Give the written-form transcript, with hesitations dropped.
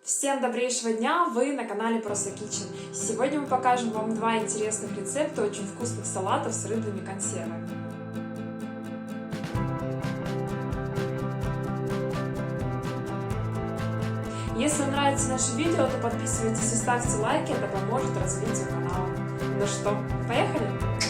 Всем добрейшего дня! Вы на канале Просто Kitchen. Сегодня мы покажем вам два интересных рецепта очень вкусных салатов с рыбными консервами. Если вам нравится наше видео, то подписывайтесь и ставьте лайки, это поможет развитию канала. Ну что, поехали!